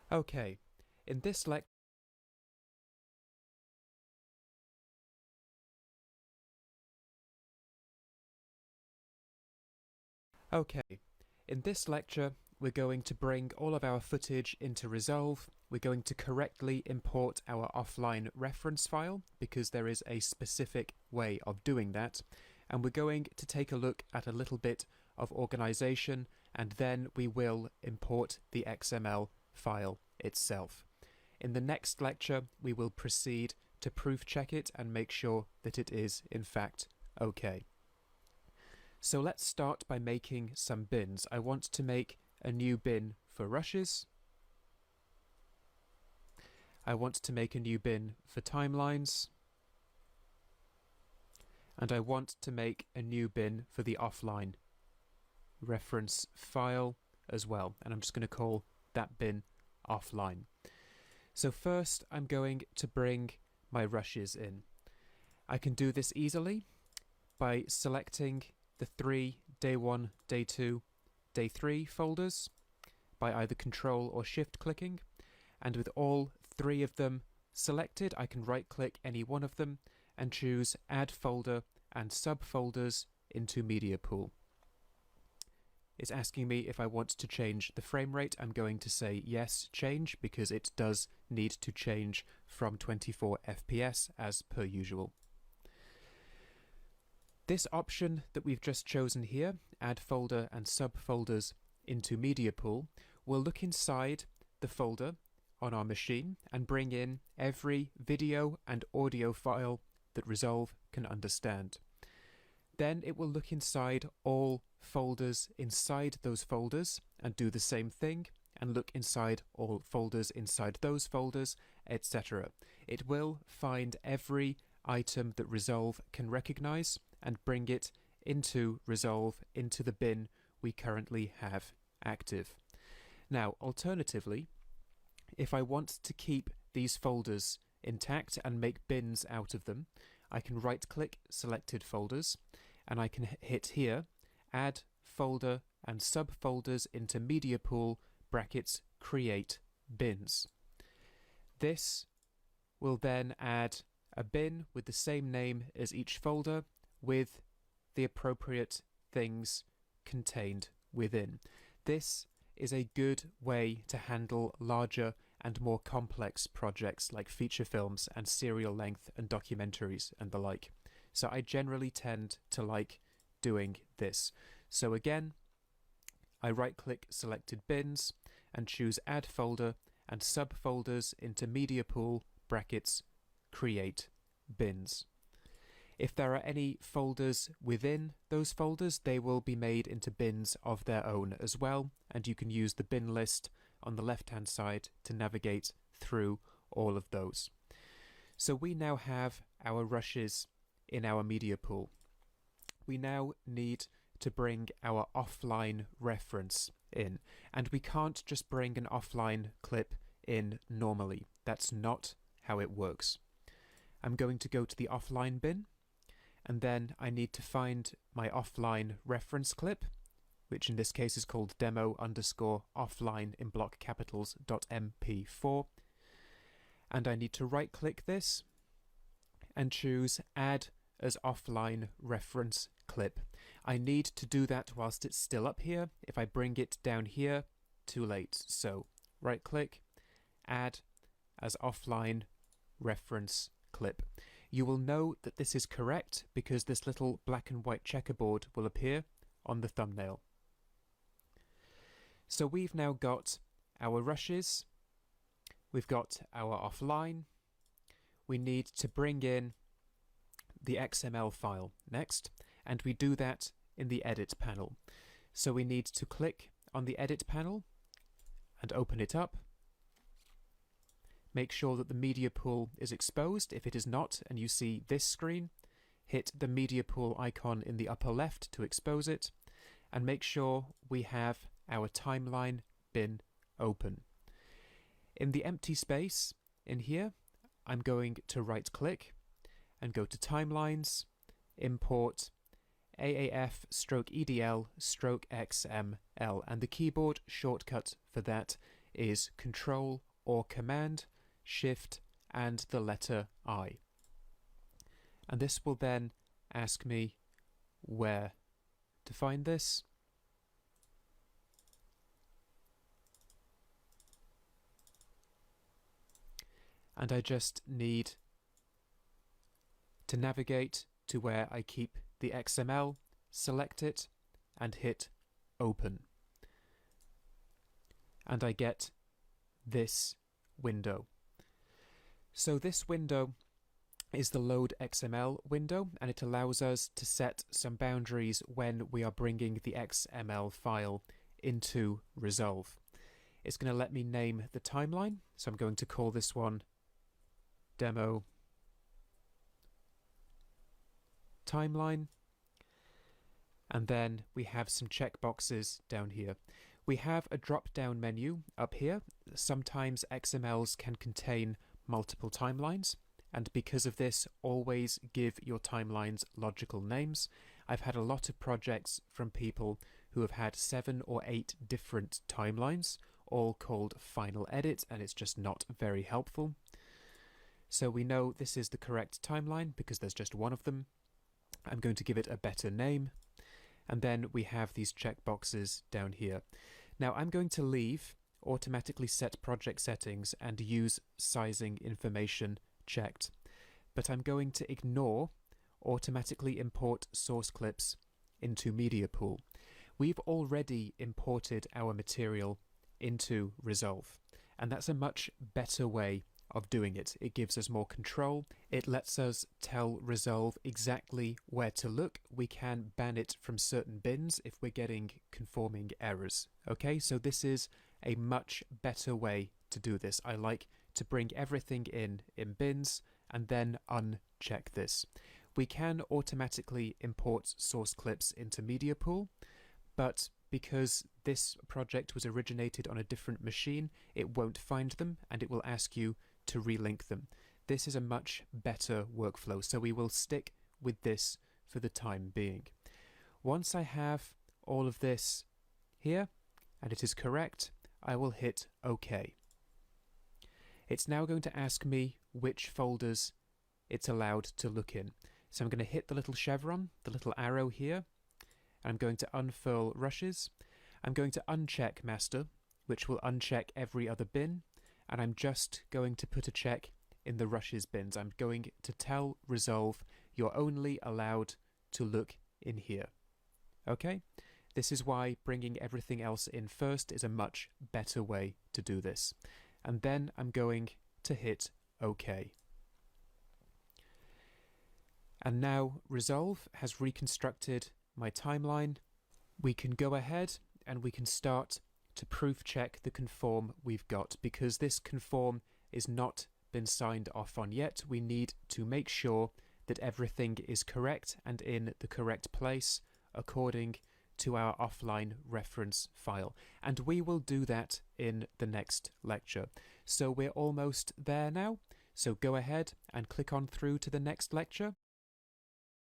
Okay, in this lecture, we're going to bring all of our footage into Resolve. We're going to correctly import our offline reference file because there is a specific way of doing that. And we're going to take a look at a little bit of organization, and then we will import the XML file itself. In the next lecture, we will proceed to proof check it and make sure that it is in fact okay. So let's start by making some bins. I want to make a new bin for rushes. I want to make a new bin for timelines. And I want to make a new bin for the offline reference file as well. And I'm just going to call that bin offline. So first I'm going to bring my rushes in. I can do this easily by selecting the 3 day 1, day 2, day 3 folders by either Control or Shift clicking, and with all 3 of them selected I can right click any one of them and choose Add Folder and Subfolders into Media Pool. It's asking me if I want to change the frame rate. I'm going to say yes, change, because it does need to change from 24 FPS as per usual. This option that we've just chosen here, Add Folder and Subfolders into Media Pool, will look inside the folder on our machine and bring in every video and audio file that Resolve can understand. Then it will look inside all folders inside those folders and do the same thing, and look inside all folders inside those folders, etc. It will find every item that Resolve can recognize and bring it into Resolve, into the bin we currently have active. Now, alternatively, if I want to keep these folders intact and make bins out of them, I can right-click selected folders, and I can hit here, Add Folder and Subfolders into Media Pool, brackets, Create Bins. This will then add a bin with the same name as each folder, with the appropriate things contained within. This is a good way to handle larger and more complex projects like feature films and serial length and documentaries and the like. So I generally tend to like doing this. So again, I right-click selected bins and choose Add Folder and Subfolders into Media Pool, brackets, Create Bins. If there are any folders within those folders, they will be made into bins of their own as well, and you can use the bin list on the left-hand side to navigate through all of those. So we now have our rushes in our media pool. We now need to bring our offline reference in, and we can't just bring an offline clip in normally. That's not how it works. I'm going to go to the offline bin, and then I need to find my offline reference clip, which in this case is called demo_offline in block capitals .mp4, and I need to right click this and choose Add as Offline Reference Clip. I need to do that whilst it's still up here. If I bring it down here, too late. So right click, Add as Offline Reference Clip. You will know that this is correct because this little black and white checkerboard will appear on the thumbnail. So we've now got our rushes, we've got our offline, we need to bring in the XML file next, and we do that in the Edit panel. So we need to click on the Edit panel and open it up. Make sure that the media pool is exposed. If it is not and you see this screen, hit the media pool icon in the upper left to expose it, and make sure we have our timeline bin open. In the empty space in here, I'm going to right click and go to Timelines, Import AAF/EDL/XML, and the keyboard shortcut for that is Control or Command, Shift, and the letter I. And this will then ask me where to find this. And I just need to navigate to where I keep the XML, select it, and hit Open. And I get this window. So this window is the Load XML window, and it allows us to set some boundaries when we are bringing the XML file into Resolve. It's going to let me name the timeline, so I'm going to call this one Demo Timeline. And then we have some checkboxes down here. We have a drop-down menu up here. Sometimes XMLs can contain multiple timelines, and because of this, always give your timelines logical names. I've had a lot of projects from people who have had 7 or 8 different timelines, all called Final Edit, and it's just not very helpful. So we know this is the correct timeline because there's just one of them. I'm going to give it a better name. And then we have these checkboxes down here. Now I'm going to leave automatically set project settings and use sizing information checked. But I'm going to ignore automatically import source clips into Media Pool. We've already imported our material into Resolve, and that's a much better way of doing it. It gives us more control. It lets us tell Resolve exactly where to look. We can ban it from certain bins if we're getting conforming errors. Okay, so this is a much better way to do this. I like to bring everything in bins and then uncheck this. We can automatically import source clips into Media Pool, but because this project was originated on a different machine, it won't find them and it will ask you to relink them. This is a much better workflow, so we will stick with this for the time being. Once I have all of this here and it is correct, I will hit OK. It's now going to ask me which folders it's allowed to look in. So I'm going to hit the little chevron, the little arrow here. I'm going to unfurl rushes. I'm going to uncheck master, which will uncheck every other bin. And I'm just going to put a check in the rushes bins. I'm going to tell Resolve you're only allowed to look in here. Okay? This is why bringing everything else in first is a much better way to do this. And then I'm going to hit OK. And now Resolve has reconstructed my timeline. We can go ahead and we can start to proof check the conform we've got. Because this conform is not been signed off on yet, we need to make sure that everything is correct and in the correct place according to our offline reference file. And we will do that in the next lecture. So we're almost there now. So go ahead and click on through to the next lecture.